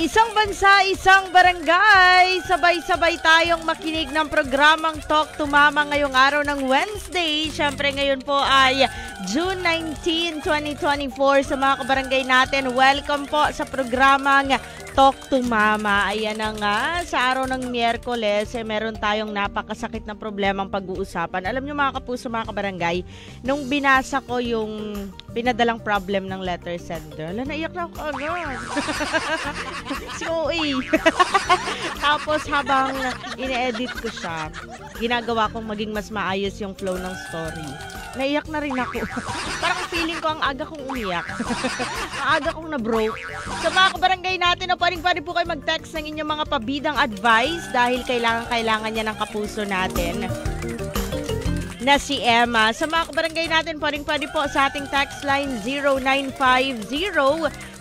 Isang bansa, isang barangay. Sabay-sabay tayong makinig ng programang Talk to Mama ngayong araw ng Wednesday. Siyempre ngayon po ay June 19, 2024. Sa mga kabarangay natin, welcome po sa programang Talk to Mama. Ayan na nga, sa araw ng Miyerkules, meron tayong napakasakit na problemang pag-uusapan. Alam nyo mga kapuso, mga kabarangay, nung binasa ko yung pinadalang problem ng letter sender, naiyak na ako agad. Si OA. Tapos habang ine-edit ko siya, ginagawa kong maging mas maayos yung flow ng story. Naiyak na rin ako. Parang feeling ko ang aga kong umiyak. Ang aga kong na-broke. Sa mga kabarangay natin, pwede po kayo mag-text ng inyong mga pabidang advice dahil kailangan niya ng kapuso natin na si Emma. Sa mga kabarangay natin, pwede po sa ating text line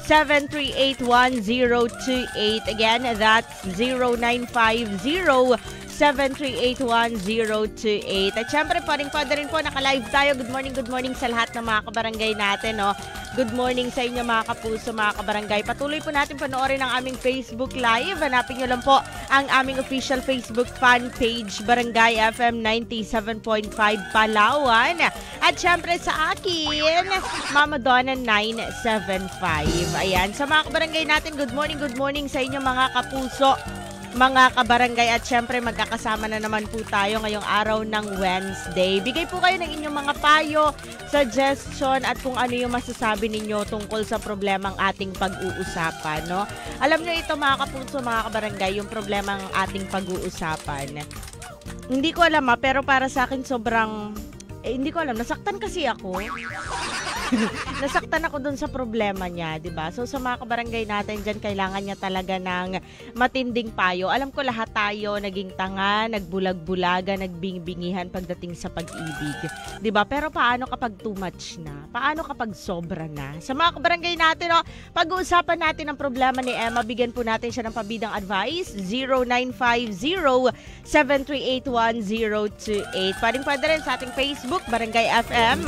0950-738-1028. Again, that's 0950-738-1028. At syempre, pwede rin po, naka-live tayo. Good morning sa lahat ng mga kabarangay natin, no? Good morning sa inyo mga kapuso, mga kabarangay. Patuloy po natin panoorin ang aming Facebook Live. Hanapin nyo lang po ang aming official Facebook fan page, Barangay FM 97.5 Palawan. At syempre sa akin, Mama Donna 975. Ayan, sa mga kabarangay natin, good morning sa inyo mga kapuso, mga kabarangay. At syempre magkakasama na naman po tayo ngayong araw ng Wednesday. Bigay po kayo ng inyong mga payo, suggestion at kung ano yung masasabi ninyo tungkol sa problemang ating pag-uusapan, no? Alam nyo ito mga kapuso, mga kabarangay, yung problemang ating pag-uusapan. Hindi ko alam pero para sa akin sobrang, hindi ko alam, nasaktan kasi ako. Nasaktan ako dun sa problema niya, 'di ba? So sa mga kabarangay natin diyan, kailangan niya talaga ng matinding payo. Alam ko lahat tayo naging tanga, nagbulag-bulaga, nagbingi-bingihan pagdating sa pag-ibig, 'di ba? Pero paano kapag too much na? Paano kapag sobra na? Sa mga kabarangay natin, pag-uusapan natin ang problema ni Emma. Bigyan po natin siya ng pabidang advice. 0950-738-1028. Pwede rin sa ating Facebook, Barangay FM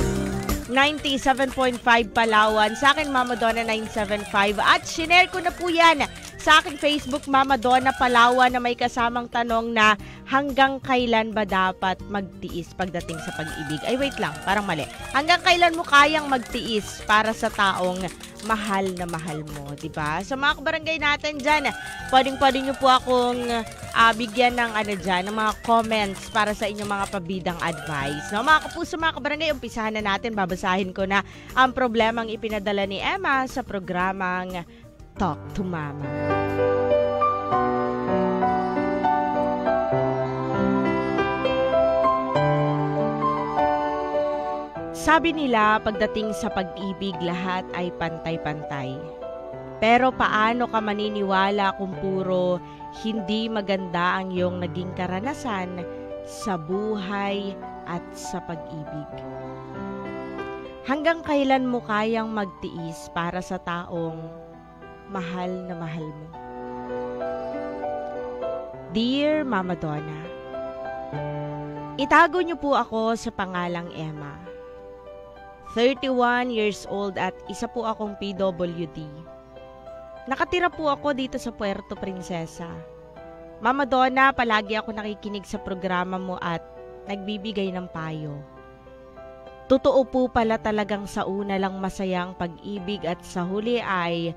97.5 Palawan. Sa akin, Mama Donna 975. At shinare ko na po yan sa aking Facebook, Mama Donna Palawan, na may kasamang tanong na hanggang kailan ba dapat magtiis pagdating sa pag-ibig? Ay, wait lang, parang mali. Hanggang kailan mo kayang magtiis para sa taong mahal na mahal mo, diba? Sa mga kabarangay natin dyan, pwede nyo po akong bigyan ng ng mga comments para sa inyong mga pabidang advice. No? Mga kapuso, mga kabarangay, umpisahan na natin. Babasahin ko na ang problemang ipinadala ni Emma sa programang Talk to Mama. Sabi nila, pagdating sa pag-ibig, lahat ay pantay-pantay. Pero paano ka maniniwala kung puro hindi maganda ang iyong naging karanasan sa buhay at sa pag-ibig? Hanggang kailan mo kayang magtiis para sa taong mahal na mahal mo? Dear Mama Donna, itago niyo po ako sa pangalang Emma. 31 years old at isa po akong PWD. Nakatira po ako dito sa Puerto Princesa. Mama Donna, palagi ako nakikinig sa programa mo at nagbibigay ng payo. Totoo po pala talagang sa una lang masayang pag-ibig at sa huli ay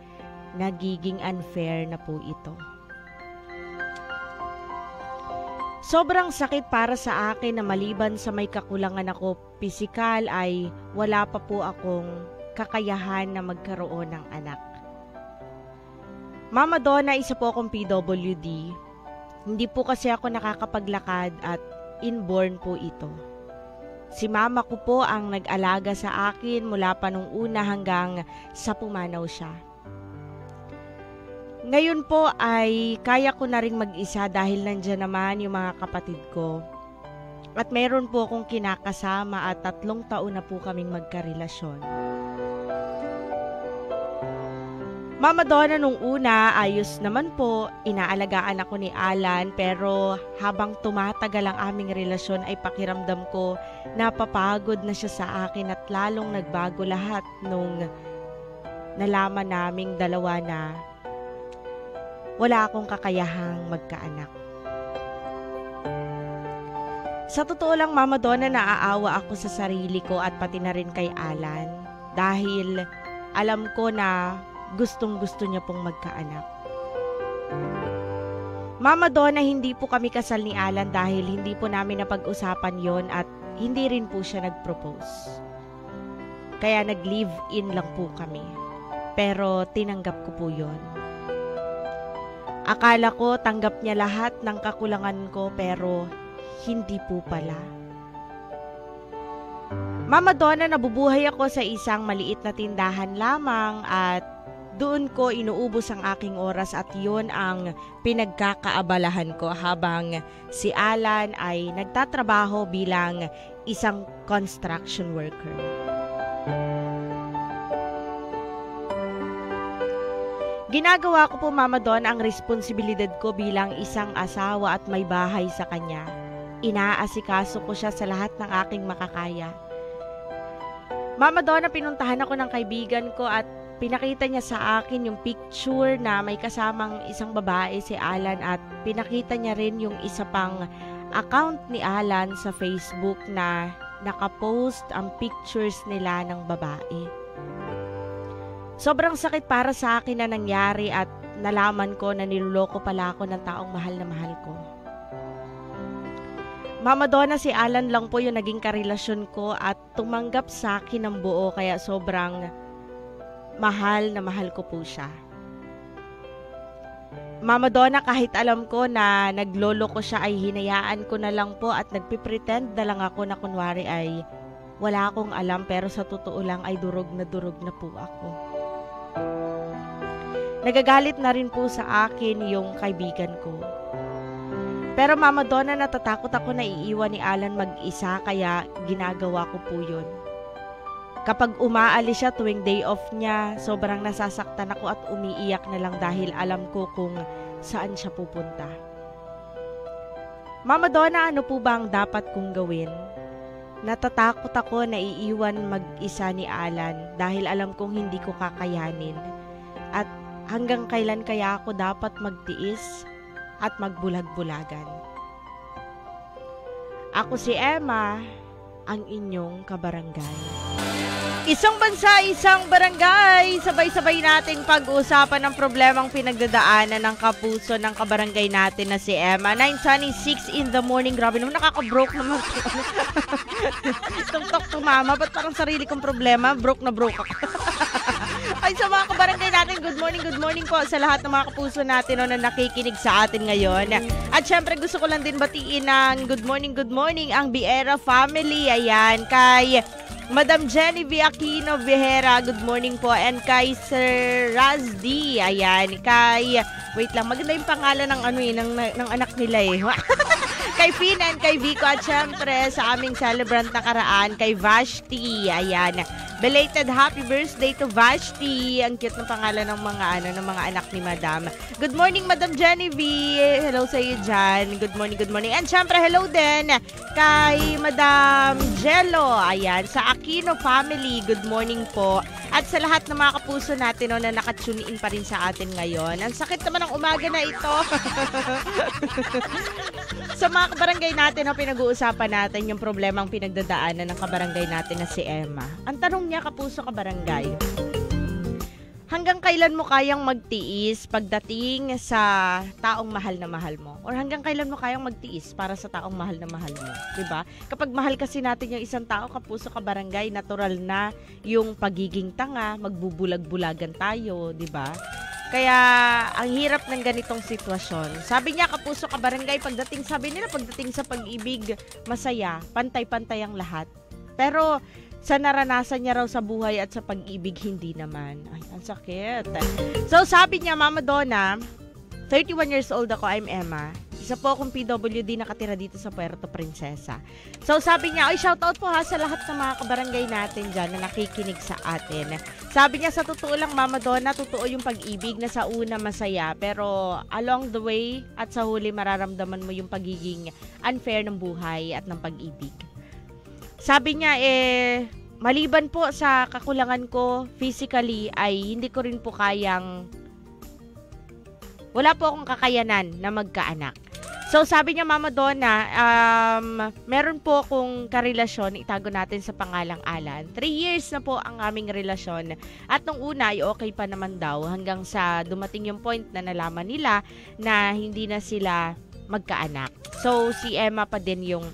nagiging unfair na po ito. Sobrang sakit para sa akin na maliban sa may kakulangan ako pisikal ay wala pa po akong kakayahan na magkaroon ng anak. Mama Donna, isa po akong PWD. Hindi po kasi ako nakakapaglakad at inborn po ito. Si mama ko po ang nag-alaga sa akin mula pa nung una hanggang sa pumanaw siya. Ngayon po ay kaya ko na rin mag-isa dahil nandiyan naman yung mga kapatid ko. At meron po akong kinakasama at 3 taon na po kaming magkarelasyon. Mama Donna, nung una, ayos naman po, inaalagaan ako ni Alan, pero habang tumatagal ang aming relasyon ay pakiramdam ko napapagod na siya sa akin at lalong nagbago lahat nung nalaman naming dalawa na wala akong kakayahang magkaanak. Sa totoo lang, Mama Donna, naaawa ako sa sarili ko at pati na rin kay Alan dahil alam ko na gustong-gusto niya pong magkaanak. Mama Donna, hindi po kami kasal ni Alan dahil hindi po namin napag-usapan yon at hindi rin po siya nag-propose. Kaya nag-live-in lang po kami. Pero tinanggap ko po yon. Akala ko tanggap niya lahat ng kakulangan ko pero hindi po pala. Mama Donna, nabubuhay ako sa isang maliit na tindahan lamang at doon ko inuubos ang aking oras at yun ang pinagkakaabalahan ko habang si Alan ay nagtatrabaho bilang isang construction worker. Ginagawa ko po, Mama Donna, ang responsibilidad ko bilang isang asawa at may bahay sa kanya. Inaasikaso ko siya sa lahat ng aking makakaya. Mama Donna, pinuntahan ako ng kaibigan ko at pinakita niya sa akin yung picture na may kasamang isang babae, si Alan, at pinakita niya rin yung isa pang account ni Alan sa Facebook na nakapost ang pictures nila ng babae. Sobrang sakit para sa akin na nangyari at nalaman ko na niloloko pala ako ng taong mahal na mahal ko. Mama Donna, si Alan lang po yung naging karelasyon ko at tumanggap sa akin ng buo kaya sobrang mahal na mahal ko po siya. Mama Donna, kahit alam ko na naglolo ko siya ay hinayaan ko na lang po at nagpipretend na lang ako na kunwari ay wala akong alam pero sa totoo lang ay durog na po ako. Nagagalit na rin po sa akin yung kaibigan ko. Pero Mama Donna, natatakot ako na iiwan ni Alan mag-isa kaya ginagawa ko po yun. Kapag umaalis siya tuwing day off niya, sobrang nasasaktan ako at umiiyak na lang dahil alam ko kung saan siya pupunta. Mama Donna, ano po ba ang dapat kong gawin? Natatakot ako na iiwan mag-isa ni Alan dahil alam kong hindi ko kakayanin. At hanggang kailan kaya ako dapat magtiis at magbulag-bulagan? Ako si Emma, ang inyong kabarangay. Isang bansa, isang barangay. Sabay-sabay nating pag-uusapan ng problemang pinagdadaanan ng kapuso ng kabarangay natin na si Emma. 9:26 in the morning. Grabe naman, nakaka-broke naman. Tok-tok to mama. Ba't parang sarili kong problema? Broke na broke ako. Ay, sa mga kabarangay natin, good morning po sa lahat ng mga kapuso natin na nakikinig sa atin ngayon. At syempre, gusto ko lang din batiin ng good morning ang Biera family. Ayan, kay Madam Jenny V. Aquino Vihera, good morning po. And kay Sir Razdi, ayan. Kay, wait lang, maganda yung pangalan ng anak nila eh. Kay Finn and kay Vico at syempre sa aming celebrant na karaan, kay Vashti, ayan. Belated happy birthday to Vashti. Ang cute ng pangalan ng mga anak ni Madam. Good morning, Madam Jenny V. Hello sa iyo dyan. Good morning. And syempre, hello din kay Madam Jello. Ayan, sa Aquino family. Good morning po. At sa lahat ng mga kapuso natin na nakatune in pa rin sa atin ngayon. Ang sakit naman ng umaga na ito. Sa mga kabarangay natin, pinag-uusapan natin yung problemang pinagdadaanan ng kabarangay natin na si Emma. Ang tanong niya, kapuso kabarangay, hanggang kailan mo kayang magtiis pagdating sa taong mahal na mahal mo? Or hanggang kailan mo kayang magtiis para sa taong mahal na mahal mo? Diba? Kapag mahal kasi natin yung isang tao, kapuso kabarangay, natural na yung pagiging tanga, magbubulag-bulagan tayo, diba? Kaya, ang hirap ng ganitong sitwasyon. Sabi niya, kapuso kabarangay, pagdating sa pag-ibig, masaya, pantay-pantay ang lahat. Pero, sa naranasan niya raw sa buhay at sa pag-ibig, hindi naman. Ay, ang sakit. So, sabi niya, Mama Donna, 31 years old ako, I'm Emma. Isa po akong PWD nakatira dito sa Puerto Princesa. So, sabi niya, ay, shoutout po ha sa lahat ng mga kabarangay natin dyan na nakikinig sa atin. Sabi niya, sa totoo lang, Mama Donna, totoo yung pag-ibig na sa una masaya. Pero, along the way at sa huli, mararamdaman mo yung pagiging unfair ng buhay at ng pag-ibig. Sabi niya, maliban po sa kakulangan ko physically, ay hindi ko rin po kayang wala po akong kakayanan na magkaanak. So, sabi niya, Mama Donna, meron po akong karelasyon, itago natin sa pangalang Alan. 3 years na po ang aming relasyon. At nung una, ay okay pa naman daw hanggang sa dumating yung point na nalaman nila na hindi na sila magkaanak. So, si Emma pa din yung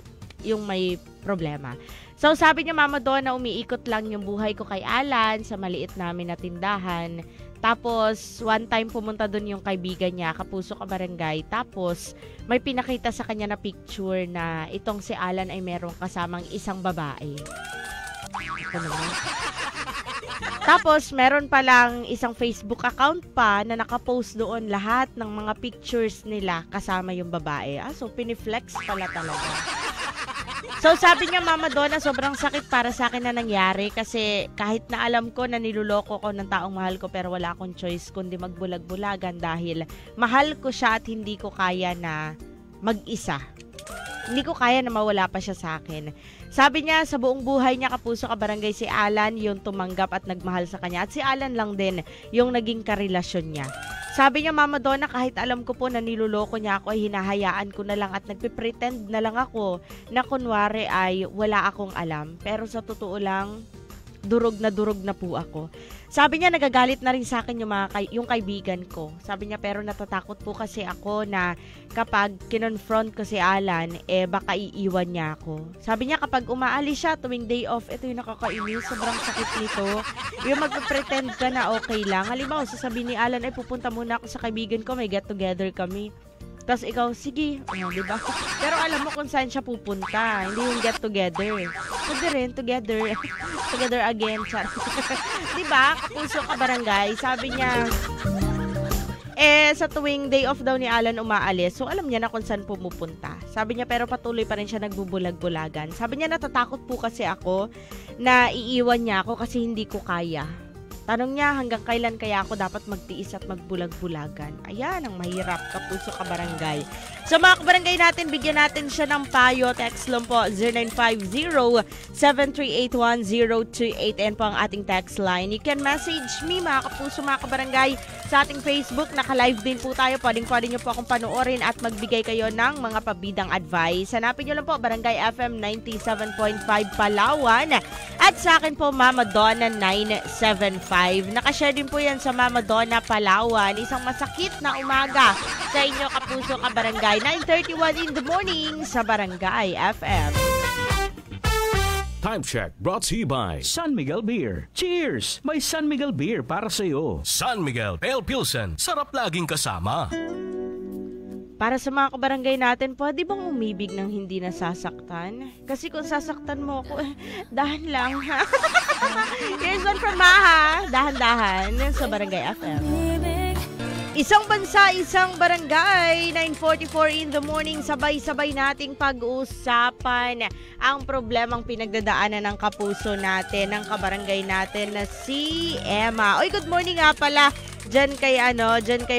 may problema. So, sabi niya, Mama Donna, umiikot lang yung buhay ko kay Alan sa maliit namin na tindahan. Tapos, one time pumunta doon yung kaibigan niya, Kapuso Kabarangay. Tapos, may pinakita sa kanya na picture na itong si Alan ay merong kasamang isang babae. Ito naman. Tapos, meron palang isang Facebook account pa na nakapost doon lahat ng mga pictures nila kasama yung babae. So, piniflex pala talaga. So, sabi niya, Mama Donna, sobrang sakit para sa akin na nangyari kasi kahit na alam ko na niluloko ko ng taong mahal ko pero wala akong choice kundi magbulag-bulagan dahil mahal ko siya at hindi ko kaya na mag-isa. Hindi ko kaya na mawala pa siya sa akin. Sabi niya, sa buong buhay niya, Kapuso Kabarangay, si Alan yung tumanggap at nagmahal sa kanya. At si Alan lang din yung naging karelasyon niya. Sabi niya, Mama Donna, kahit alam ko po na niluloko niya ako, ay hinahayaan ko na lang at nagpipretend na lang ako na kunwari ay wala akong alam. Pero sa totoo lang, durog na po ako. Sabi niya, nagagalit na rin sa akin yung kaibigan ko. Sabi niya, pero natatakot po kasi ako na kapag kinonfront ko si Alan, baka iiwan niya ako. Sabi niya, kapag umaalis siya tuwing day off, ito yung nakakainis, sobrang sakit nito. Yung magpretend ka na okay lang. Halimbawa, sasabihin ni Alan, pupunta muna ako sa kaibigan ko, may get together kami. Tapos ikaw, sige, diba? Pero alam mo kung saan siya pupunta. Hindi yung get together. Pwede rin, together. Together again. Diba? Kapuso Kabarangay. Sabi niya, sa tuwing day off daw ni Alan umaalis, so alam niya na kung saan pumupunta. Sabi niya, pero patuloy pa rin siya nagbubulag-bulagan. Sabi niya, natatakot po kasi ako na iiwan niya ako kasi hindi ko kaya. Tanong niya, hanggang kailan kaya ako dapat magtiis at magbulag-bulagan? Ayan, ang mahirap, Kapuso Kabarangay. So mga kabarangay natin, bigyan natin siya ng payo. Text lang po, 0950-7381028. Ayan po ang ating text line. You can message me, mga Kapuso, mga kabarangay, sa ating Facebook. Naka-live din po tayo. Pwede nyo po akong panoorin at magbigay kayo ng mga pabidang advice. Hanapin nyo lang po, Barangay FM 97.5 Palawan. At sa akin po, Mama Donna 975. Nakashare din po yan sa Mama Donna Palawan. Isang masakit na umaga sa inyo, Kapuso Kabarangay. 9:31 in the morning sa Barangay FM. Time check brought to you by San Miguel Beer. Cheers! May San Miguel Beer para sa iyo. San Miguel Pale Pilsen. Sarap laging kasama. Para sa mga kabarangay natin, pwede bang umibig ng hindi nasasaktan? Kasi kung sasaktan mo ako, dahan lang. Here's one from Maha. Dahan-dahan sa Barangay FM. Isang bansa, isang barangay, 9:44 in the morning, sabay-sabay nating pag-uusapan ang problemang pinagdadaanan ng kapuso natin, ng kabarangay natin na si Emma. Oy, good morning nga pala dyan kay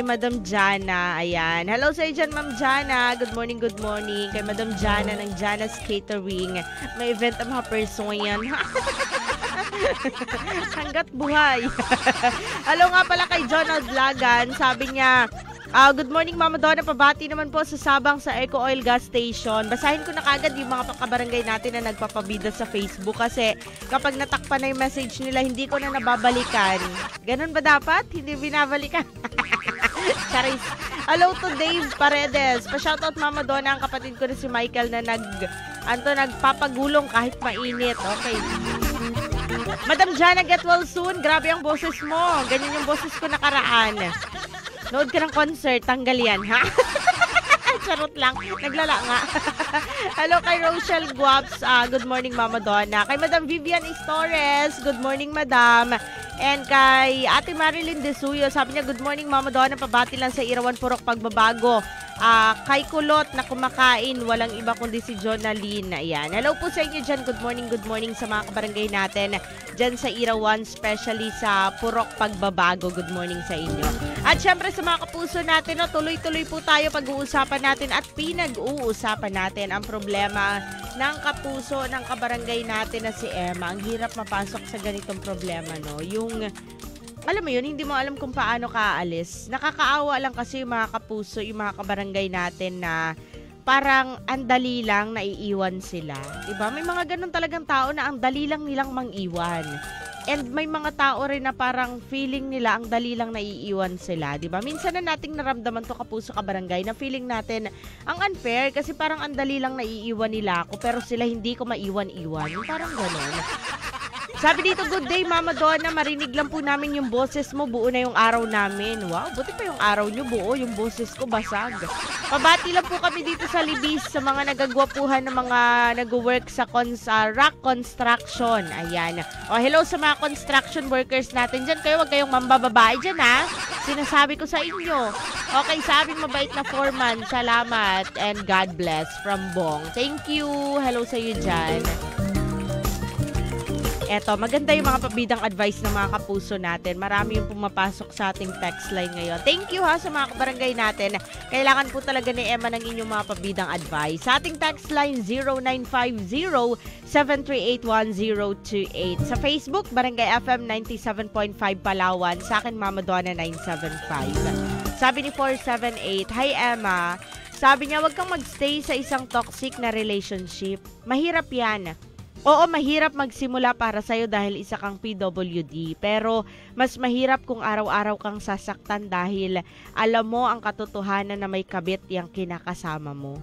Madam Jana. Ayan. Hello sa dyan, Ma'am Jana. Good morning, good morning. Kay Madam Jana ng Jana's Catering. May event ang mga person yan. Hanggat buhay. Hello nga pala kay Jonald Lagan. Sabi niya, good morning, Mama Donna. Pabati naman po sa Sabang sa Eco Oil Gas Station. Basahin ko na kagad yung mga kabarangay natin na nagpapabida sa Facebook kasi kapag natakpan na yung message nila, hindi ko na nababalikan. Ganun ba dapat? Hindi binabalikan? Charis. Hello to Dave Paredes. Pa-shoutout, Mama Donna, ang kapatid ko na si Michael na nagpapagulong kahit mainit. Okay. Madam Jana, get well soon. Grabe ang boses mo. Ganyan yung boses ko nakaraan. Nood ka ng concert, tanggal yan, ha? Charot lang. Naglala nga. Hello kay Rochelle Guaps. Good morning, Mama Donna. Kay Madam Vivian Istores. Good morning, Madam. And kay Ate Marilyn De Suyo. Sabi niya, good morning, Mama Donna. Pabati lang sa Irawan Purok Pagbabago. Kay Kulot na kumakain, walang iba kundi si Jonaline. Ayan. Hello po sa inyo dyan. Good morning sa mga kabarangay natin dyan sa Irawan, especially sa Purok Pagbabago. Good morning sa inyo. At syempre sa mga kapuso natin, tuloy-tuloy po tayo pag-uusapan natin at pinag-uusapan natin ang problema ng kapuso ng kabarangay natin na si Emma. Ang hirap mapasok sa ganitong problema, no? Yung alam mo yun, hindi mo alam kung paano ka aalis. Nakakaawa lang kasi yung mga kapuso, yung mga kabarangay natin na parang andali lang naiiwan sila. Diba? May mga ganun talagang tao na ang dali lang nilang mang-iwan. And may mga tao rin na parang feeling nila ang dali lang naiiwan sila. Diba? Minsan na nating naramdaman to kapuso kabarangay na feeling natin ang unfair kasi parang ang dali lang naiiwan nila ako pero sila hindi ko maiwan-iwan. Parang ganun. Sabi dito, good day Mama Donna, marinig lang po namin yung boses mo, buo na yung araw namin. Wow, buti pa yung araw nyo buo, yung boses ko basag. Pabati lang po kami dito sa Libis sa mga nagagwapuhan ng mga nag-work sa rock construction. Ayan. O, hello sa mga construction workers natin dyan. Kayo, wag kayong mambababae dyan ha. Sinasabi ko sa inyo. Okay, sabing mabait na foreman. Salamat and God bless from Bong. Thank you. Hello sa iyo dyan. Eto, maganda yung mga pabidang advice ng mga kapuso natin. Marami yung pumapasok sa ating text line ngayon. Thank you ha sa mga kabarangay natin. Kailangan po talaga ni Emma ng inyong mga pabidang advice. Sa ating text line 0950-738-1028. Sa Facebook, Barangay FM 97.5 Palawan. Sa akin, Mama Donna 975. Sabi ni 478, Hi Emma. Sabi niya, wag kang magstay sa isang toxic na relationship. Mahirap yan. Oo, mahirap magsimula para sa'yo dahil isa kang PWD. Pero mas mahirap kung araw-araw kang sasaktan dahil alam mo ang katotohanan na may kabit yung kinakasama mo.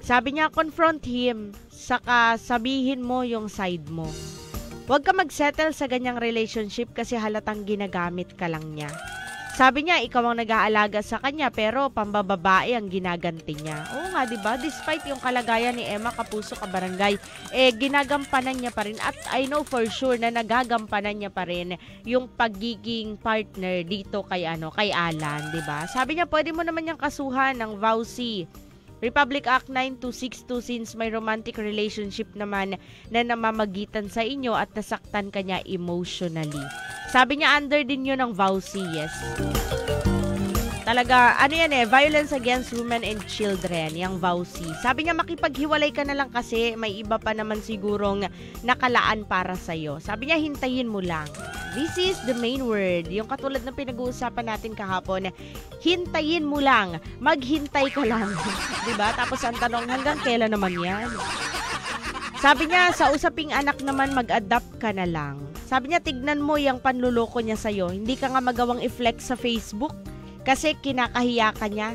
Sabi niya, confront him. Saka sabihin mo yung side mo. Huwag ka mag-settle sa ganyang relationship kasi halatang ginagamit ka lang niya. Sabi niya, ikaw ang nag-aalaga sa kanya pero pambababae ang ginaganti niya. Oo nga, diba? Despite yung kalagayan ni Emma, kapuso, kabarangay, ginagampanan niya pa rin. At I know for sure na nagagampanan niya pa rin yung pagiging partner dito kay Alan, diba? Sabi niya, pwede mo naman niyang kasuhan ng VAUSI. Republic Act 9262 since may romantic relationship naman na namamagitan sa inyo at nasaktan ka niya emotionally. Sabi niya, under din yun ng VAUSI, yes. Talaga, violence against women and children, yung VAUSI. Sabi niya, makipaghiwalay ka na lang kasi may iba pa naman sigurong nakalaan para sa'yo. Sabi niya, hintayin mo lang. This is the main word. Yung katulad ng pinag-uusapan natin kahapon, hintayin mo lang. Maghintay ka lang. Diba? Tapos ang tanong, hanggang kailan naman yan? Sabi niya, sa usaping anak naman, mag-adapt ka na lang. Sabi niya, tignan mo yung panluloko niya sa'yo. Hindi ka nga magawang i-flex sa Facebook kasi kinakahiya ka niya.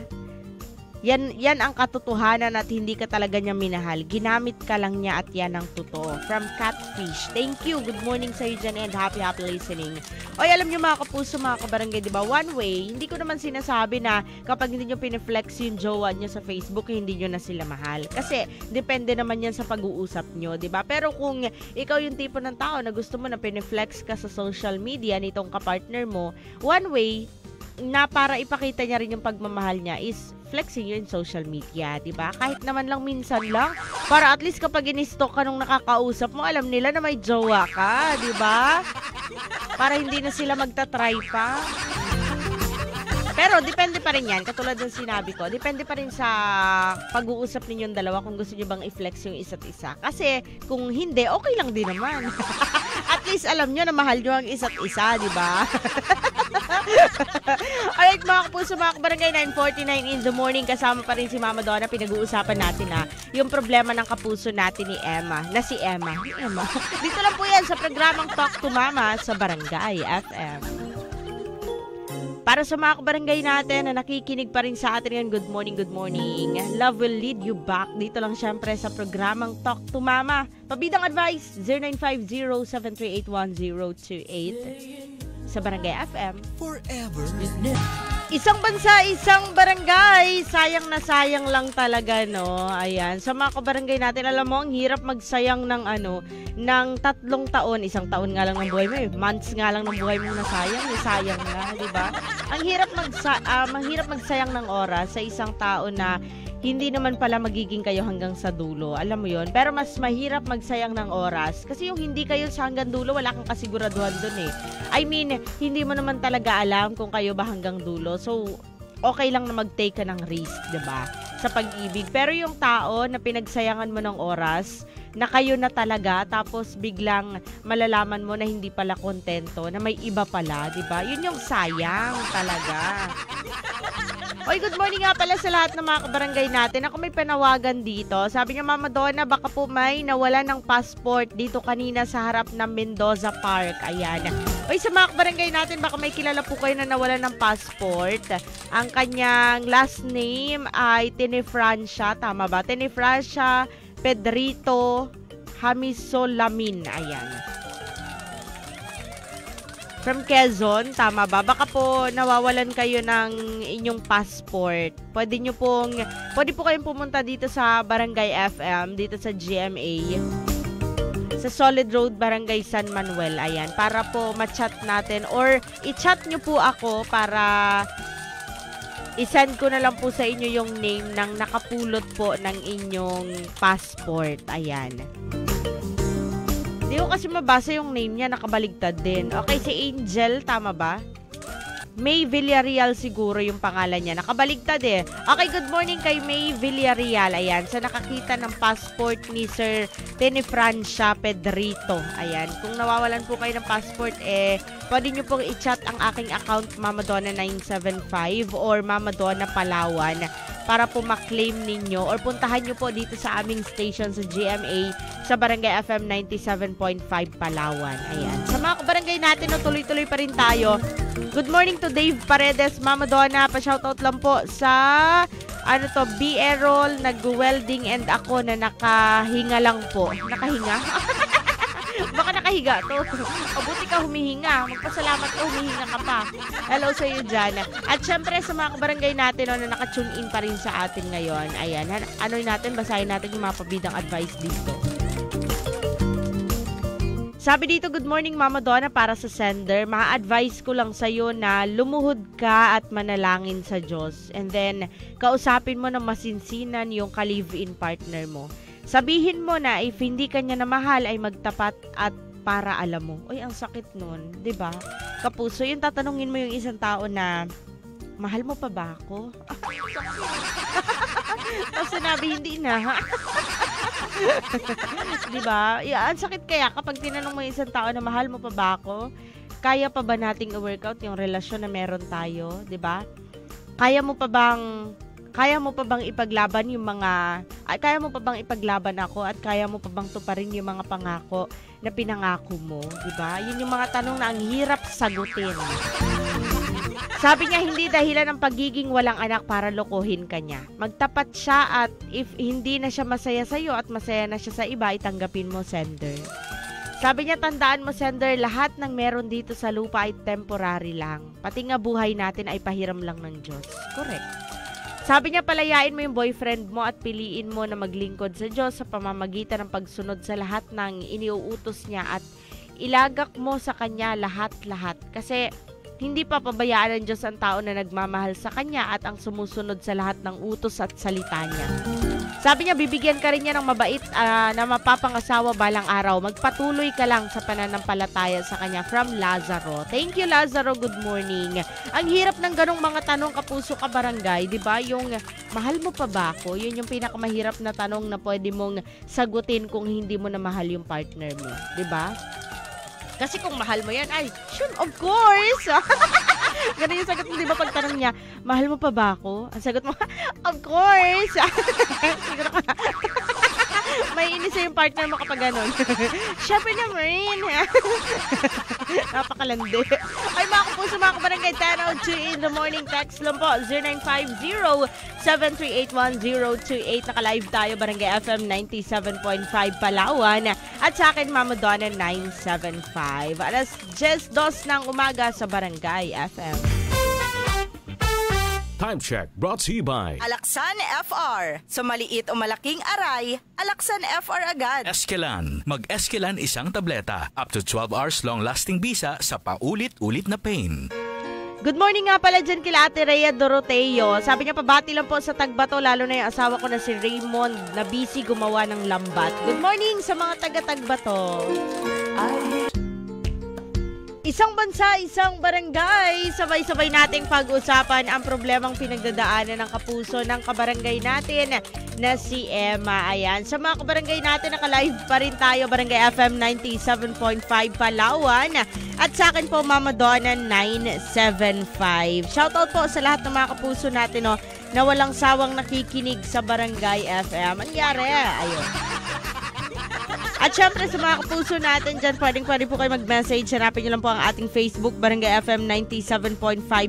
Yan ang katotohanan at hindi ka talaga niya minahal. Ginamit ka lang niya at yan ang totoo. From Catfish. Thank you. Good morning sa iyo dyan and happy listening. Oy, alam niyo mga kapuso, mga kabarangay, diba? One way, hindi ko naman sinasabi na kapag hindi niyo piniflex yung jowa niyo sa Facebook, hindi niyo na sila mahal. Kasi, depende naman yan sa pag-uusap niyo, diba? Pero kung ikaw yung tipo ng tao na gusto mo na piniflex ka sa social media nitong kapartner mo, one way na para ipakita niya rin yung pagmamahal niya is flexing yun in social media, diba? Kahit naman lang minsan lang, para at least kapag in-stalk ka nung nakakausap mo, alam nila na may jowa ka, diba? Para hindi na sila magta-try pa. Pero depende pa rin yan, katulad ng sinabi ko, depende pa rin sa pag-uusap ninyong dalawa kung gusto niyo bang i-flex yung isa't isa. Kasi kung hindi, okay lang din naman. At least alam nyo na mahal nyo ang isa't isa, di ba? Alright mga kapuso, mga kabarangay, 9:49 in the morning, kasama pa rin si Mama Donna. Pinag-uusapan natin yung problema ng kapuso natin ni Emma, na si Emma. Dito lang po yan sa programang Talk to Mama sa Barangay FM. Para sa mga kabarangay natin na nakikinig pa rin sa atin ngayon, good morning, good morning. Love will lead you back. Dito lang syempre sa programang Talk to Mama. Pabidang advice, 0950-738-1028 sa Barangay FM. Forever. Isang bansa, isang barangay. Sayang na sayang lang talaga, no? Ayan. Sa mga kabarangay natin, alam mo, ang hirap magsayang ng ng 3 taon. 1 taon nga lang ng buhay mo, months nga lang ng buhay mo na sayang. Sayang na, di ba? Ang hirap magsayang ng oras sa isang tao na hindi naman pala magiging kayo hanggang sa dulo. Alam mo yon. Pero mas mahirap magsayang ng oras. Kasi yung hindi kayo sa hanggang dulo, wala kang kasiguraduhan dun eh. I mean, hindi mo naman talaga alam kung kayo ba hanggang dulo. So, okay lang na mag-take ka ng risk, diba? sa pag-ibig. Pero yung tao na pinagsayangan mo ng oras, na kayo na talaga, tapos biglang malalaman mo na hindi pala kontento, na may iba pala, di ba? Yun yung sayang talaga. Oy, good morning nga pala sa lahat ng mga kabarangay natin. Ako may panawagan dito. Sabi niya, Mama Donna, baka po may nawala ng passport dito kanina sa harap ng Mendoza Park. Ayan. Oy, sa mga kabarangay natin, baka may kilala po kayo na nawala ng passport. Ang kanyang last name ay Tinefrancia. Tama ba? Tinefrancia Pedrito Hamisolamin. Ayan. From Quezon, tama ba? Baka po nawawalan kayo ng inyong passport. Pwede po kayong pumunta dito sa Barangay FM, dito sa GMA. Sa Solid Road, Barangay San Manuel. Ayan. Para po ma-chat natin or i-chat nyo po ako para i-send ko na lang po sa inyo yung name ng nakapulot po ng inyong passport. Ayan. Hindi ko kasi mabasa yung name niya, nakabaligtad din. Okay, si Angel, tama ba? May Villarreal siguro yung pangalan niya. Nakabaligtad eh. Okay, good morning kay May Villarreal. Ayan, sa nakakita ng passport ni Sir Tinefrancia Pedrito. Ayan, kung nawawalan po kayo ng passport, pwede nyo pong i-chat ang aking account, Mama Donna 975 or Mama Donna Palawan, para po ma-claim ninyo or puntahan nyo po dito sa aming station sa GMA sa Barangay FM 97.5 Palawan. Ayan. Sa mga kabarangay natin, tuloy-tuloy pa rin tayo. Good morning to Dave Paredes, Mama Donna. Pa-shoutout lang po sa B. Errol, nag-welding and ako na nakahinga lang po. Nakahinga? Baka nakahiga to. Mabuti ka humihinga. Magpasalamat ka, humihinga ka pa. Hello sa iyo dyan. At syempre sa mga kabarangay natin na naka-tune in pa rin sa atin ngayon. Ayan. Basahin natin yung mga pabidang advice dito. Sabi dito, good morning Mama Donna, para sa sender. Ma-advise ko lang sa'yo na lumuhod ka at manalangin sa Diyos. And then, kausapin mo na masinsinan yung ka-live-in partner mo. Sabihin mo na if hindi ka niya na mahal ay magtapat at para alam mo. Uy, ang sakit nun, 'di ba? Kapuso, yung tatanungin mo yung isang tao na mahal mo pa ba ako? Tapos sinabi hindi na. 'Di ba? Ang sakit kaya kapag tinanong mo yung isang tao na mahal mo pa ba ako? Kaya pa ba nating i-workout yung relasyon na meron tayo, 'di ba? Kaya mo pa bang ipaglaban yung kaya mo pa bang ipaglaban ako at kaya mo pa bang tuparin yung mga pangako na pinangako mo, di ba? Yun yung mga tanong na ang hirap sagutin. Sabi niya, hindi dahilan ng pagiging walang anak para lokohin ka niya. Magtapat siya at if hindi na siya masaya sa'yo at masaya na siya sa iba, itanggapin mo, sender. Sabi niya, tandaan mo, sender, lahat ng meron dito sa lupa ay temporary lang. Pati nga buhay natin ay pahiram lang ng Diyos. Correct. Sabi niya, palayain mo yung boyfriend mo at piliin mo na maglingkod sa Diyos sa pamamagitan ng pagsunod sa lahat ng iniuutos niya at ilagak mo sa Kanya lahat-lahat. Kasi hindi pa pabayaan ng Diyos ang tao na nagmamahal sa Kanya at ang sumusunod sa lahat ng utos at salita niya. Sabi niya, bibigyan ka rin niya ng mabait na mapapangasawa balang araw. Magpatuloy ka lang sa pananampalataya sa Kanya. From Lazaro. Thank you, Lazaro. Good morning. Ang hirap ng ganong mga tanong, kapuso ka barangay, di ba? Yung mahal mo pa ba ako? Yun yung pinakamahirap na tanong na pwede mong sagutin kung hindi mo na mahal yung partner mo. Di ba? Kasi kung mahal mo yan, ay, sure, of course. Ganun yung sagot mo, di ba, pag tanong niya, mahal mo pa ba ako? Ang sagot mo, of course. Siguro ka. May inis yung partner mo kapag ganun. Syempre naman. Napakalandi. Ay, mga kapuso, mga kabarangay, 10:02 in the morning. Text lang po, 0950-7381028. Naka-live tayo, Barangay FM 97.5 Palawan. At sa akin, Mama Donna 975. Alas 10:02 ng umaga sa Barangay FM. Time check brought to you by Alaksan FR. Sa maliit o malaking aray, Alaksan FR agad. Eskelan. Mag-Eskelan isang tableta. Up to 12 hours long-lasting bisa sa paulit-ulit na pain. Good morning nga pala dyan kila Ate Rhea Doroteo. Sabi niya, pabati lang po sa Tagbato, lalo na yung asawa ko na si Raymond na busy gumawa ng lambat. Good morning sa mga taga-Tagbato. Isang bansa, isang barangay. Sabay-sabay nating pag-usapan ang problemang pinagdadaanan ng kapuso ng kabarangay natin na si Emma. Ayan. Sa mga kabarangay natin, naka-live pa rin tayo. Barangay FM 97.5 Palawan. At sa akin po, Mama Donna 975. Shoutout po sa lahat ng mga kapuso natin na walang sawang nakikinig sa Barangay FM. Anyari? Ayun. At syempre sa mga kapuso natin dyan, pwede po kayo mag-message. Hanapin nyo lang po ang ating Facebook, Barangay FM 97.5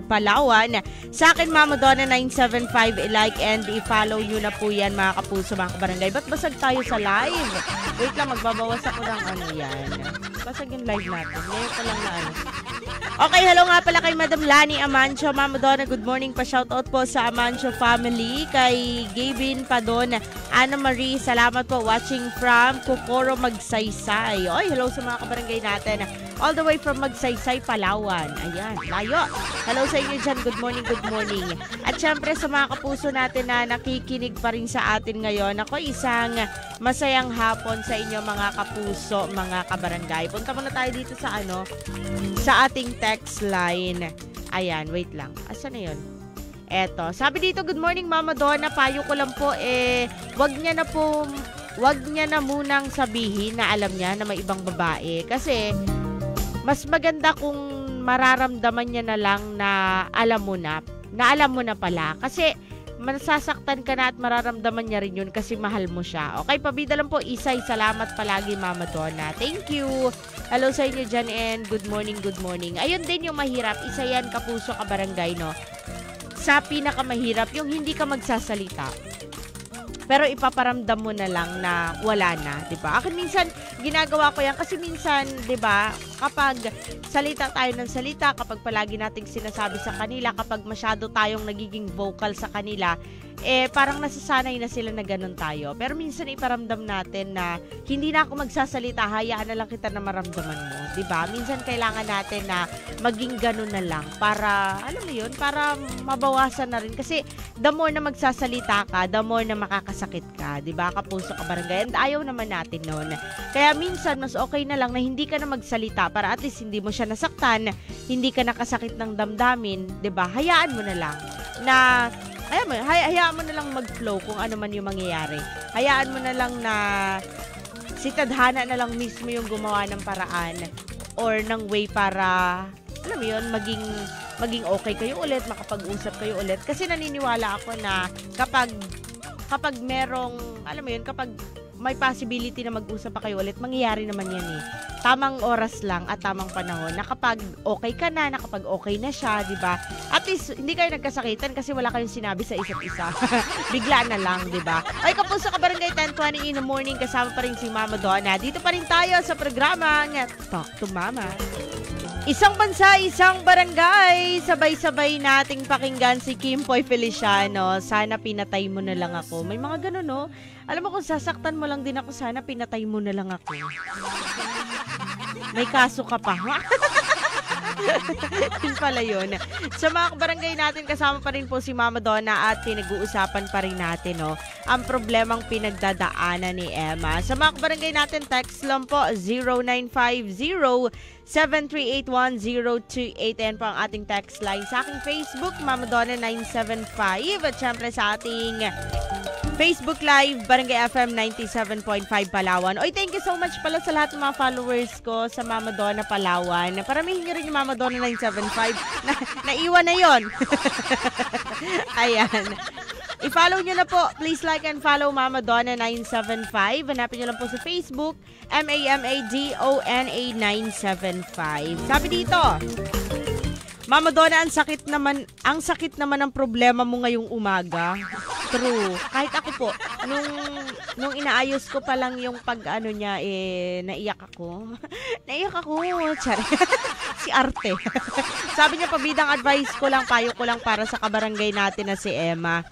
Palawan. Sa akin, Mama Donna 975, i-like and i-follow nyo na po yan mga kapuso, mga kabarangay. Ba't basag tayo sa live? Wait lang, magbabawas ako ng yan. Basag yung live natin. Ngayon ko lang na Okay, hello nga pala kay Madam Lani Amancio. Mama Donna, good morning pa. Shoutout po sa Amancio family. Kay Gavin Padon, Ana Marie, salamat po. Watching from Kokoro, Magsaysay. Oy, hello sa mga kabarangay natin. All the way from Magsaysay, Palawan. Ayan, layo. Hello sa inyo dyan. Good morning, good morning. At syempre sa mga kapuso natin na nakikinig pa rin sa atin ngayon. Ako, isang masayang hapon sa inyo mga kapuso, mga kabarangay. Punta muna tayo dito sa sa ating text line. Ayan, wait lang. Asa na yun? Eto. Sabi dito, good morning Mama Donna. Payo ko lang po, wag niya na munang sabihin na alam niya na may ibang babae. Kasi, mas maganda kung mararamdaman niya na lang na alam mo na pala. Kasi, masasaktan ka na at mararamdaman niya rin yun kasi mahal mo siya. Okay, pabida lang po, Isay. Salamat palagi, Mama Donna. Thank you. Hello sa inyo dyan and good morning, good morning. Ayun din yung mahirap. Isa yan, kapuso, kabarangay, no? Sa pinakamahirap, yung hindi ka magsasalita. Pero ipaparamdam mo na lang na wala na, 'di ba? Akin minsan ginagawa ko 'yan kasi minsan, 'di ba, kapag salita tayo ng salita, kapag palagi nating sinasabi sa kanila, kapag masyado tayong nagiging vocal sa kanila, parang nasasanay na sila na ganun tayo. Pero minsan iparamdam natin na hindi na ako magsasalita, hayaan na lang kita na maramdaman mo, 'di ba? Minsan kailangan natin na maging ganun na lang para, alam mo 'yun, para mabawasan na rin kasi the more na magsasalita ka, the more na makakasakit ka, 'di ba? Kapuso, kabarangay. And ayaw naman natin noon. Kaya minsan mas okay na lang na hindi ka na magsalita para at least hindi mo siya nasaktan, hindi ka nakasakit ng damdamin, 'di ba? Hayaan mo na lang na hayaan mo na lang mag-flow kung ano man yung mangyayari. Hayaan mo na lang na si tadhana na lang mismo yung gumawa ng paraan or ng way para, alam mo yun, maging okay kayo ulit, makapag-usap kayo ulit. Kasi naniniwala ako na kapag merong, alam mo yun, kapag may possibility na mag-usap pa kayo ulit, mangyayari naman yan Tamang oras lang at tamang panahon na kapag okay ka na, kapag okay na siya, di ba? At least, hindi kayo nagkasakitan kasi wala kayong sinabi sa isa't isa. Bigla na lang, di ba? Ay, kapuso, kabarangay, 10:20 in the morning, kasama pa rin si Mama Donna. Dito pa rin tayo sa programang Talk to Mama. Isang bansa, isang barangay. Sabay-sabay nating pakinggan si Kimpoy Feliciano. Sana pinatay mo na lang ako. May mga ganun, no? Alam mo, kung sasaktan mo lang din ako, sana pinatay mo na lang ako. May kaso ka pa. Yun pala yun. Sa mga kabarangay natin, kasama pa rin po si Mama Donna at pinag-uusapan pa rin natin, no, ang problemang pinagdadaanan ni Emma. Sa mga kabarangay natin, text lang po 0950-738-1028. Yan po ang ating text line. Sa aking Facebook, Mama Donna 975. At syempre sa ating Facebook Live, Barangay FM 97.5 Palawan. Oy, thank you so much pala sa lahat ng mga followers ko sa Mama Donna Palawan. Paramihin nyo rin yung Mama Donna 975. Naiwan na yon. Ayan. I-follow nyo na po. Please like and follow Mama Donna 975. Hanapin nyo lang po sa Facebook, MAMADONA 975. Sabi dito, Mama Donna, ang sakit naman ng problema mo ngayong umaga. True. Kahit ako po, nung inaayos ko pa lang yung pag-ano niya, naiyak ako. Naiyak ako. Si Arte. Sabi niya, pabidang advice ko lang, payo ko lang para sa kabarangay natin na si Emma.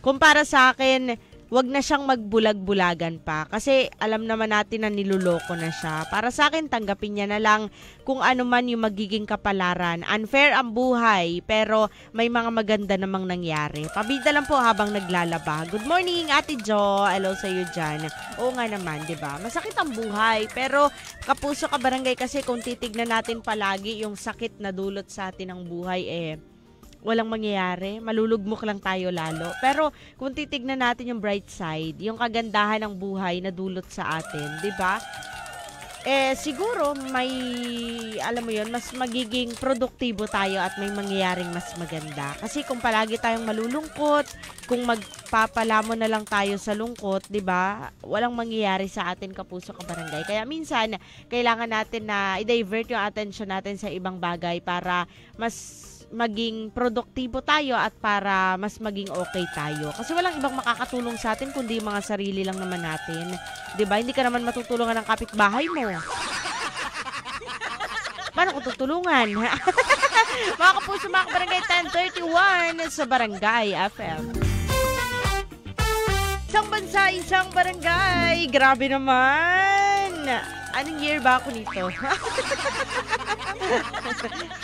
Kung para sa akin, wag na siyang magbulag-bulagan pa. Kasi alam naman natin na niluloko na siya. Para sa akin, tanggapin niya na lang kung ano man yung magiging kapalaran. Unfair ang buhay, pero may mga maganda namang nangyari. Pabida lang po habang naglalaba. Good morning, Ate Jo. Hello sa iyo dyan. Oo nga naman, di ba? Masakit ang buhay, pero kapuso ka barangay kasi kung titignan natin palagi yung sakit na dulot sa atin ng buhay, walang mangyayari, malulugmok lang tayo lalo. Pero kung titignan natin yung bright side, yung kagandahan ng buhay na dulot sa atin, 'di ba? Siguro may alam mo 'yon, mas magiging produktibo tayo at may mangyayaring mas maganda. Kasi kung palagi tayong malulungkot, kung magpapalamon na lang tayo sa lungkot, 'di ba? Walang mangyayari sa atin, kapuso ka barangay. Kaya minsan kailangan natin na i-divert yung attention natin sa ibang bagay para mas maging produktibo tayo at para mas maging okay tayo. Kasi walang ibang makakatulong sa atin kundi mga sarili lang naman natin. 'Di ba? Hindi ka naman matutulungan ng kapitbahay mo. Paano ko tutulungan? Mga kapuso, mga kabarangay, 10:31 sa Barangay FM. Isang bansa, isang barangay. Grabe naman. Anong year ba ako nito?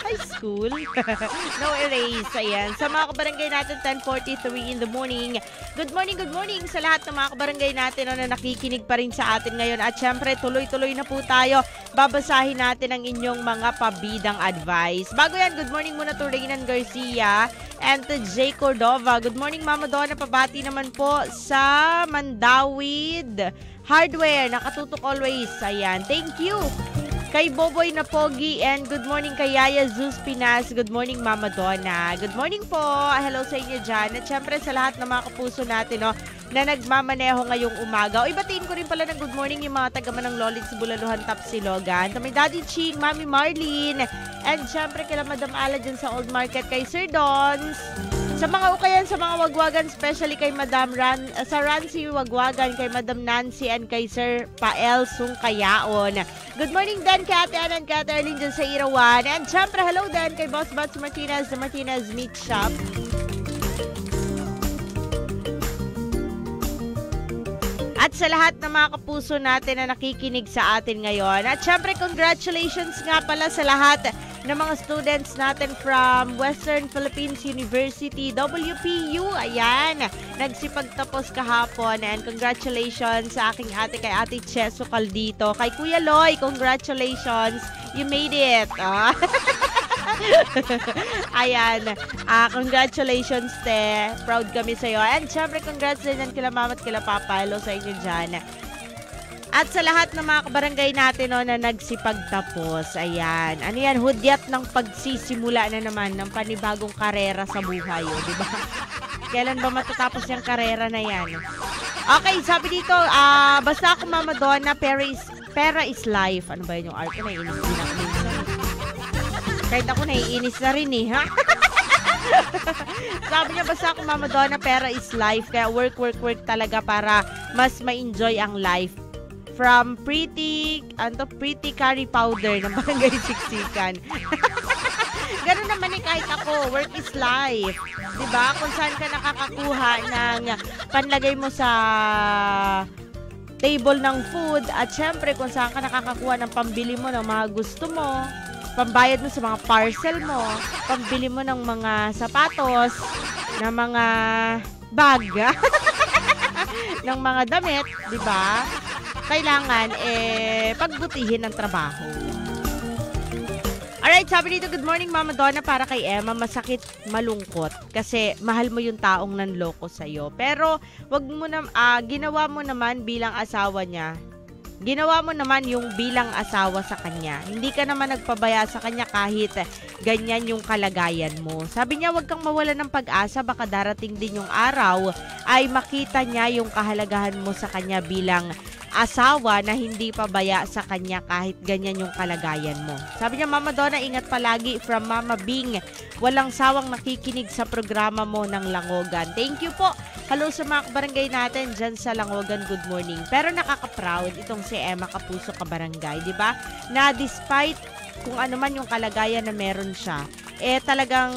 High school? No erase. Ayan. Sa mga kabarangay natin, 10:43 in the morning. Good morning sa lahat ng mga kabarangay natin na nakikinig pa rin sa atin ngayon. At syempre, tuloy-tuloy na po tayo. Babasahin natin ang inyong mga pabidang advice. Bago yan, good morning muna to Reynan Garcia and to Jay Cordova. Good morning, Mama Donna. Pabati naman po sa Mandawid Hardware. Nakatutok always. Ayan. Thank you. Kay Boboy na Pogi and good morning kay Yaya Zeus Pinas. Good morning, Mama Donna. Good morning po. Hello sa inyo dyan. At syempre sa lahat ng mga kapuso natin na nagmamaneho ngayong umaga. O ibatiin ko rin pala ng good morning yung mga taga-Manang Lolits, Bulaluhan, Tapsilogan. Tamay Daddy Ching, Mami Marlene. And syempre kila Madam Ala dyan sa Old Market, kay Sir Dons. Sa mga ukayan, sa mga wagwagan, especially kay Madam sa Rancy Wagwagan, kay Madam Nancy, and kay Sir Pael Sungkayaon. Good morning din kay Ate Ann and kay Ate Arlene dyan sa Irawan. And syempre, hello din kay Boss Bats Martinez, the Martinez Meat Shop. At sa lahat ng mga kapuso natin na nakikinig sa atin ngayon. At syempre, congratulations nga pala sa lahat ng mga students natin from Western Philippines University, WPU. Ayan, nagsipagtapos kahapon. And congratulations sa aking ate, kay Ate Cheso Caldito. Kay Kuya Loy, congratulations. You made it. Ayan. Congratulations, te. Proud kami sa'yo. And syempre, congrats din kila mama at kila papa. Hello sa inyo dyan. At sa lahat ng mga kabarangay natin na nagsipagtapos, ayan. Ano yan? Hudyat ng pagsisimula na naman ng panibagong karera sa buhay. Di ba? Kailan ba matatapos yung karera na yan? Okay, sabi dito, basta ako, Mama Donna, pera is life. Ano ba yun yung art? Naiinis din ako minsan. Kahit ako naiinis na rin ha? Sabi niya, basta ako, Mama Donna, pera is life. Kaya work talaga para mas ma-enjoy ang life. From pretty curry powder ng Barangay Siksikan. Ganun naman kahit ako, work is life. Diba? Kung saan ka nakakakuha ng panlagay mo sa table ng food at syempre kung saan ka nakakakuha ng pambili mo ng mga gusto mo, pambayad mo sa mga parcel mo, pambili mo ng mga sapatos, ng mga bag, ng mga damit, diba? Kailangan, pagbutihin ng trabaho. Alright, sabi dito, good morning, Mama Donna, para kay Emma, masakit, malungkot. Kasi mahal mo yung taong nanloko sa'yo. Pero, wag mo na, ginawa mo naman bilang asawa niya. Ginawa mo naman yung bilang asawa sa kanya. Hindi ka naman nagpabaya sa kanya kahit ganyan yung kalagayan mo. Sabi niya, wag kang mawala ng pag-asa, baka darating din yung araw ay makita niya yung kahalagahan mo sa kanya bilang asawa na hindi pabaya sa kanya kahit ganyan yung kalagayan mo. Sabi niya, Mama Donna, ingat palagi, from Mama Bing. Walang sawang nakikinig sa programa mo ng Langogan. Thank you po. Hello sa mga kabarangay natin dyan sa Langogan, good morning. Pero nakaka-proud itong si Emma Kapuso Kabarangay, di ba? Na despite kung ano man yung kalagayan na meron siya, talagang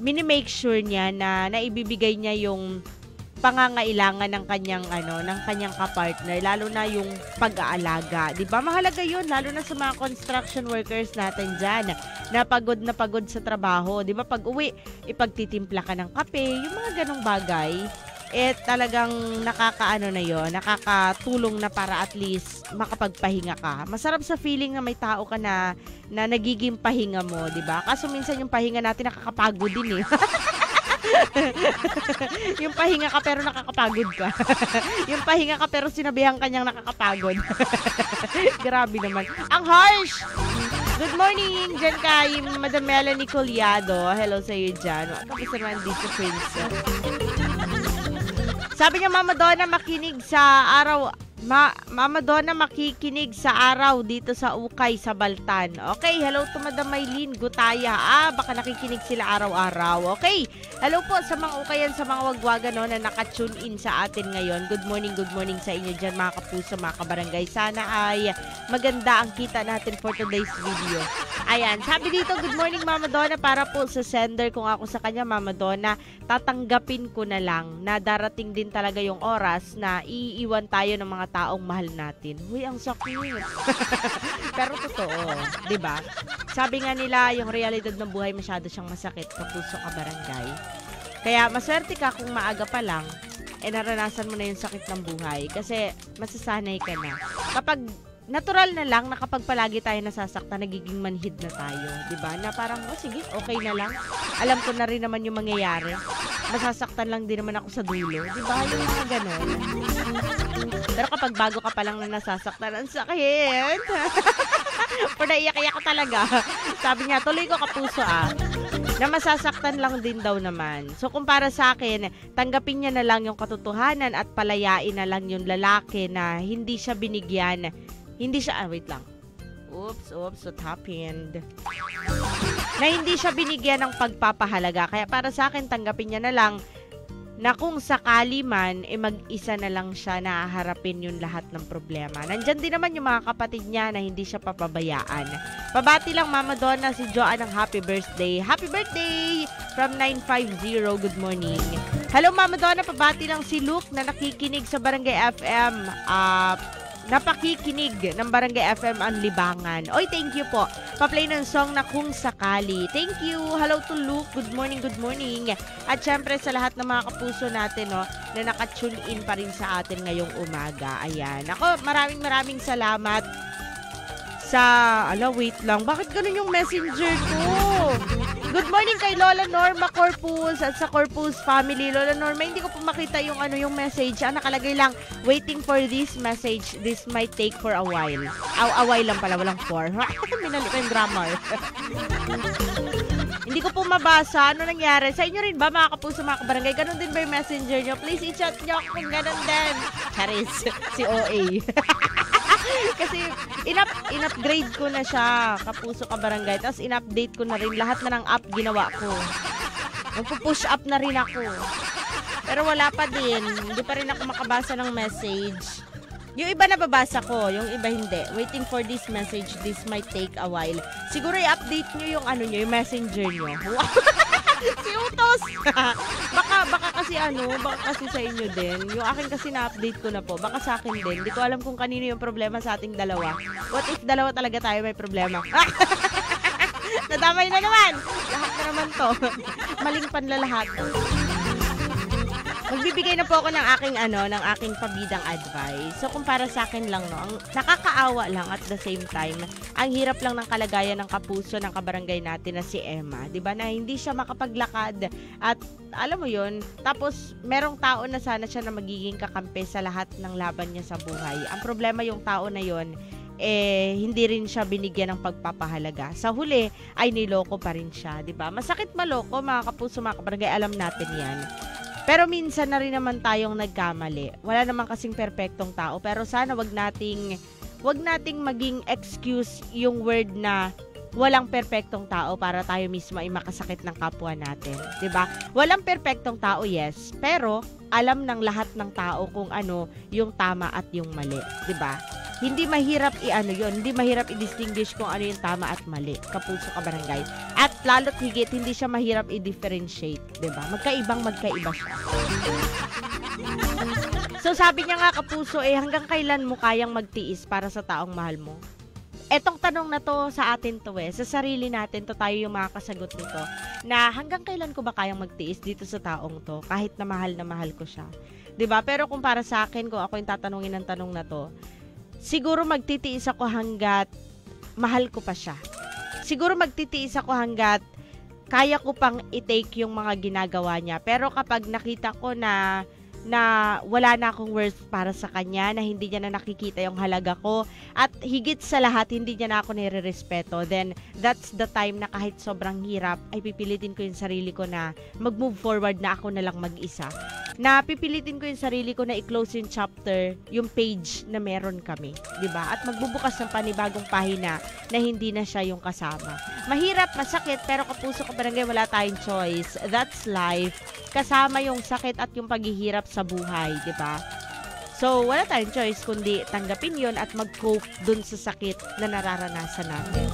minimake sure niya na naibibigay niya yung pangangailangan ng kanyang ng kanyang kapartner, lalo na yung pag-aalaga, 'di ba? Mahalaga 'yun lalo na sa mga construction workers natin diyan na pagod sa trabaho, 'di ba? Pag-uwi, ipagtitimpla ka ng kape, yung mga ganong bagay. Talagang nakakatulong na para at least makapagpahinga ka. Masarap sa feeling na may tao ka na nagiging pahinga mo, 'di ba? Kaso minsan yung pahinga natin nakakapagod din eh. Yung pahinga ka pero nakakapagod ka. Yung pahinga ka pero sinabihan kanyang nakakapagod. Grabe naman. Ang harsh! Good morning dyan kay Madam Melanie Collado. Hello sa iyo dyan. Kapos naman dito, Prince. Sabi niya, Mama Donna makikinig sa araw dito sa Ukay sa Baltan. Okay, hello to Madam Maylene Gutaya. Baka nakikinig sila araw-araw. Okay, hello po sa mga Ukayan, sa mga wagwagan na naka-tune in sa atin ngayon. Good morning sa inyo dyan mga kapuso, mga kabarangay. Sana ay maganda ang kita natin for today's video. Ayan, sabi dito, good morning Mama Donna, para po sa sender, kung ako sa kanya Mama Donna, tatanggapin ko na lang na darating din talaga yung oras na iiwan tayo ng mga taong mahal natin. Huy, ang sakit. Pero totoo, 'di ba? Sabi nga nila, yung realidad ng buhay masyado siyang masakit, kapuso ka barangay. Kaya maswerte ka kung maaga pa lang naranasan mo na yung sakit ng buhay kasi masasanay ka na. Kapag natural na lang na kapag palagi tayo nasasaktan, nagiging manhid na tayo, 'di ba? Na parang sige, okay na lang. Alam ko na rin naman yung mangyayari. Masasaktan lang din naman ako sa dulo, 'di ba? Yung mga ganun. Pero kapag bago ka pa lang na nasasaktan, ang sakit. Pero iyak-iyak ka talaga. Sabi niya, tuloy ko kapuso na masasaktan lang din daw naman. So kung para sa akin, tanggapin niya na lang yung katotohanan at palayain na lang yung lalaki na hindi siya binigyan. Wait lang. Oops, what happened? Na hindi siya binigyan ng pagpapahalaga. Kaya para sa akin, tanggapin niya na lang na kung sakali man, mag-isa na lang siya na haharapin yung lahat ng problema. Nandyan din naman yung mga kapatid niya na hindi siya papabayaan. Pabati lang Mama Donna si Joanne ng happy birthday. Happy birthday! From 950, good morning. Hello Mama Donna, pabati lang si Luke na nakikinig sa Barangay FM. Napakikinig ng Barangay FM ang Libangan. Oy, thank you po. Pa-play ng song na Kung Sakali. Thank you. Hello to Luke. Good morning. At syempre sa lahat ng mga kapuso natin na naka-tune in pa rin sa atin ngayong umaga. Ayan. Ako, maraming salamat wait lang. Bakit ganun yung messenger ko? Good morning kay Lola Norma Corpus at sa Corpus family. Lola Norma, hindi ko po makita yung message. Nakalagay lang, waiting for this message. This might take for a while. A while lang pala, walang for. Minali ko yung grammar. Hindi ko po mabasa. Ano nangyari? Sa inyo rin ba, mga kapuso, mga kabarangay? Ganun din ba yung messenger nyo? Please, i-chat nyo kung ganun din. Charis, si OA. Kasi in-upgrade ko na siya, kapuso ka barangay. Tapos in-update ko na rin lahat na ng app ginawa ko. Magpo-push up na rin ako. Pero wala pa din. Hindi pa rin ako makabasa ng message. Yung iba nababasa ko, yung iba hindi. Waiting for this message, this might take a while. Siguro i-update nyo yung yung messenger nyo. Si Utos! baka kasi sa inyo din. Yung akin kasi na-update ko na po. Baka sa akin din. Hindi ko alam kung kanino yung problema sa ating dalawa. What if dalawa talaga tayo may problema? Nadamay na naman! Lahat na naman to. Maling panlalahat. Magbibigay na po ako ng aking pabidang advice. So, kung para sa akin lang, ang nakakaawa lang at the same time, ang hirap lang ng kalagayan ng kapuso ng kabarangay natin na si Emma. 'Di ba? Na hindi siya makapaglakad at alam mo 'yun, tapos merong tao na sana siya na magiging kakampi sa lahat ng laban niya sa buhay. Ang problema yung tao na 'yon, hindi rin siya binigyan ng pagpapahalaga. Sa huli, ay niloko pa rin siya. 'Di ba? Masakit maloko, mga kapuso, mga kabarangay, alam natin yan. Pero minsan na rin naman tayong nagkamali. Wala naman kasing perpektong tao. Pero sana wag nating maging excuse yung word na walang perpektong tao para tayo mismo ay makasakit ng kapwa natin. 'Di ba? Walang perpektong tao, yes. Pero alam ng lahat ng tao kung ano yung tama at yung mali. 'Di ba? hindi mahirap yun, hindi mahirap i-distinguish kung ano yung tama at mali, kapuso kabarangay. At lalo't higit, hindi siya mahirap i-differentiate, diba? Magkaiba siya. So sabi niya nga, kapuso, hanggang kailan mo kayang magtiis para sa taong mahal mo? Etong tanong na to sa atin to sa sarili natin to, tayo yung makakasagot nito, na hanggang kailan ko ba kayang magtiis dito sa taong to kahit na mahal ko siya, 'di ba? Pero kung para sa akin, kung ako yung tatanungin ng tanong na to, siguro magtitiis ako hanggat mahal ko pa siya. Siguro magtitiis ako hanggat kaya ko pang i-take yung mga ginagawa niya. Pero kapag nakita ko na wala na akong worth para sa kanya, na hindi niya na nakikita yung halaga ko, at higit sa lahat, hindi niya na ako nire-respeto, then that's the time na kahit sobrang hirap, ay pipilitin ko yung sarili ko na mag-move forward na ako na lang mag-isa. Na pipilitin ko yung sarili ko na i-close yung chapter, yung page na meron kami, 'di ba? At magbubukas ng panibagong pahina na hindi na siya yung kasama. Mahirap, masakit, pero kapuso kabarangay, wala tayong choice. That's life. Kasama yung sakit at yung paghihirap sa buhay, 'di ba? So, wala tayong choice kundi tanggapin 'yon at mag-cope dun sa sakit na nararanasan natin.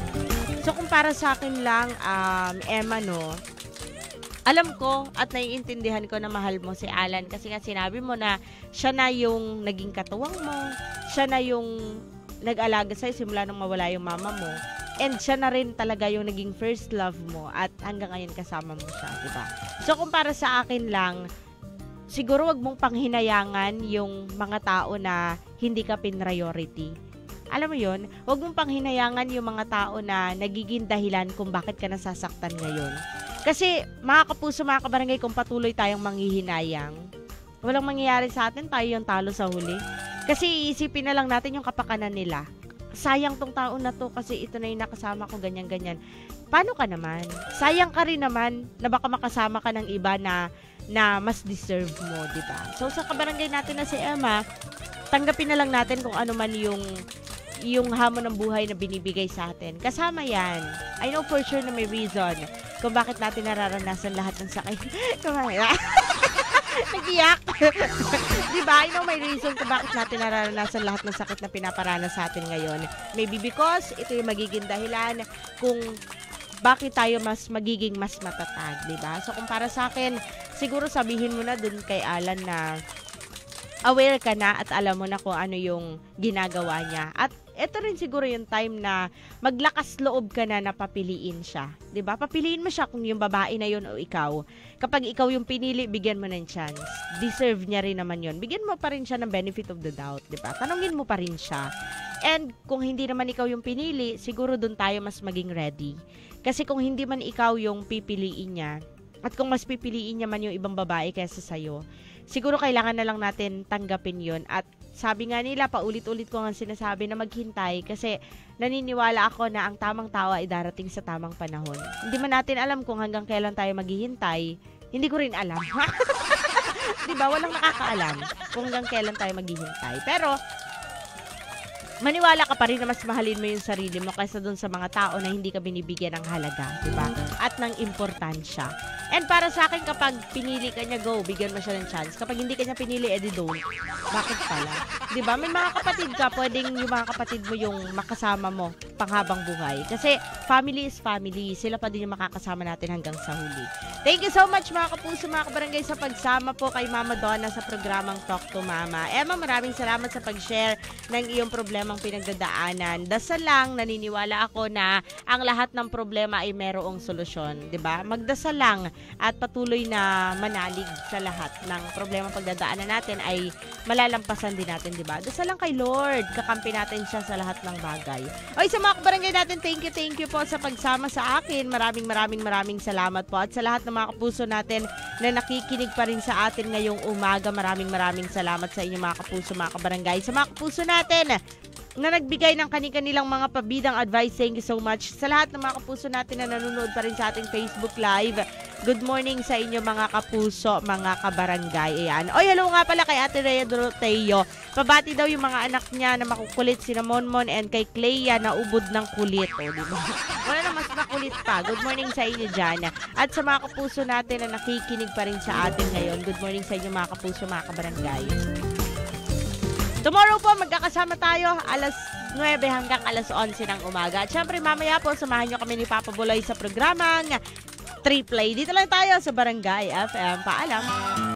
So, kung para sa akin lang, Emma, no, alam ko at naiintindihan ko na mahal mo si Alan kasi nga sinabi mo na siya na yung naging katuwang mo, siya na yung nag-alaga sa'yo simula nung mawala yung mama mo, and siya na rin talaga yung naging first love mo at hanggang ngayon kasama mo siya, diba? So kung para sa akin lang, siguro wag mong panghinayangan yung mga tao na hindi ka priority. Alam mo yun? Wag mong panghinayangan yung mga tao na nagiging dahilan kung bakit ka nasasaktan ngayon. Kasi, mga kapuso, mga kabarangay, kung patuloy tayong manghihinayang, walang mangyayari sa atin, tayo yung talo sa huli. Kasi iisipin na lang natin yung kapakanan nila. Sayang tong taon na to kasi ito na yung nakasama ko, ganyan-ganyan. Paano ka naman? Sayang ka rin naman na baka makasama ka ng iba na mas deserve mo, di ba? So, sa kabarangay natin na si Emma, tanggapin na lang natin kung ano man yung hamon ng buhay na binibigay sa atin. Kasama yan. I know for sure na may reason kung bakit natin nararanasan lahat ng sakit. Nag-iyak. Diba? I know may reason kung bakit natin nararanasan lahat ng sakit na pinaparanas sa atin ngayon. Maybe because ito yung magiging dahilan kung bakit tayo magiging mas matatag. Diba? So kung para sa akin, siguro sabihin mo na dun kay Alan na aware ka na at alam mo na kung ano yung ginagawa niya. At ito rin siguro yung time na maglakas loob ka na papiliin siya. 'Di ba? Papiliin mo siya kung yung babae na yun o ikaw. Kapag ikaw yung pinili, bigyan mo ng chance. Deserve niya rin naman yun. Bigyan mo pa rin siya ng benefit of the doubt, 'di ba? Tanungin mo pa rin siya. And kung hindi naman ikaw yung pinili, siguro dun tayo mas maging ready. Kasi kung hindi man ikaw yung pipiliin niya, at kung mas pipiliin niya man yung ibang babae kaysa sa'yo, siguro kailangan na lang natin tanggapin yun. At sabi nga nila, paulit-ulit ko nga sinasabi na maghintay kasi naniniwala ako na ang tamang tao ay darating sa tamang panahon. Hindi man natin alam kung hanggang kailan tayo maghihintay. Hindi ko rin alam. Diba? Walang nakakaalam kung hanggang kailan tayo maghihintay. Pero, maniwala ka pa rin na mas mahalin mo yung sarili mo kaysa dun sa mga tao na hindi ka binibigyan ng halaga, diba? At ng importansya. And para sa akin, kapag pinili ka niya, go, bigyan mo siya ng chance. Kapag hindi ka niya pinili, edi don't. Bakit pala? Diba? May mga kapatid ka, pwedeng yung mga kapatid mo yung makasama mo panghabang buhay. Kasi family is family. Sila pa din yung makakasama natin hanggang sa huli. Thank you so much mga kapuso, mga kabarangay, sa pagsama po kay Mama Donna sa programang Talk to Mama. Emma, maraming salamat sa pag-share ng iyong problemang pinagdadaanan. Dasal lang, naniniwala ako na ang lahat ng problema ay merong solusyon. Diba? Magdasal lang at patuloy na manalig sa lahat ng problema pagdadaanan natin ay malalampasan din natin, di ba? Dasal lang kay Lord, kakampi natin siya sa lahat ng bagay. Oy, sa mga kabarangay natin, thank you po sa pagsama sa akin. Maraming salamat po. At sa lahat ng mga kapuso natin na nakikinig pa rin sa atin ngayong umaga, maraming salamat sa inyo mga kapuso, mga kabarangay. Sa mga kapuso natin na nagbigay ng kanilang mga pabidang advice, thank you so much. Sa lahat ng mga kapuso natin na nanonood pa rin sa ating Facebook Live, good morning sa inyo mga kapuso, mga kabarangay. Ayan. Oy, hello nga pala kay Ate Rhea Doroteo. Pabati daw yung mga anak niya na makukulit, si Monmon, and kay Clea na ubod ng kulit. O, diba? Wala na mas makulit pa. Good morning sa inyo dyan. At sa mga kapuso natin na nakikinig pa rin sa atin ngayon, good morning sa inyo mga kapuso, mga kabarangay. Tomorrow po, magkakasama tayo alas 9 hanggang alas 11 ng umaga. At syempre, mamaya po, samahan nyo kami ni Papa Buloy sa programang 3 Play. Dito lang tayo sa Barangay FM. Paalam!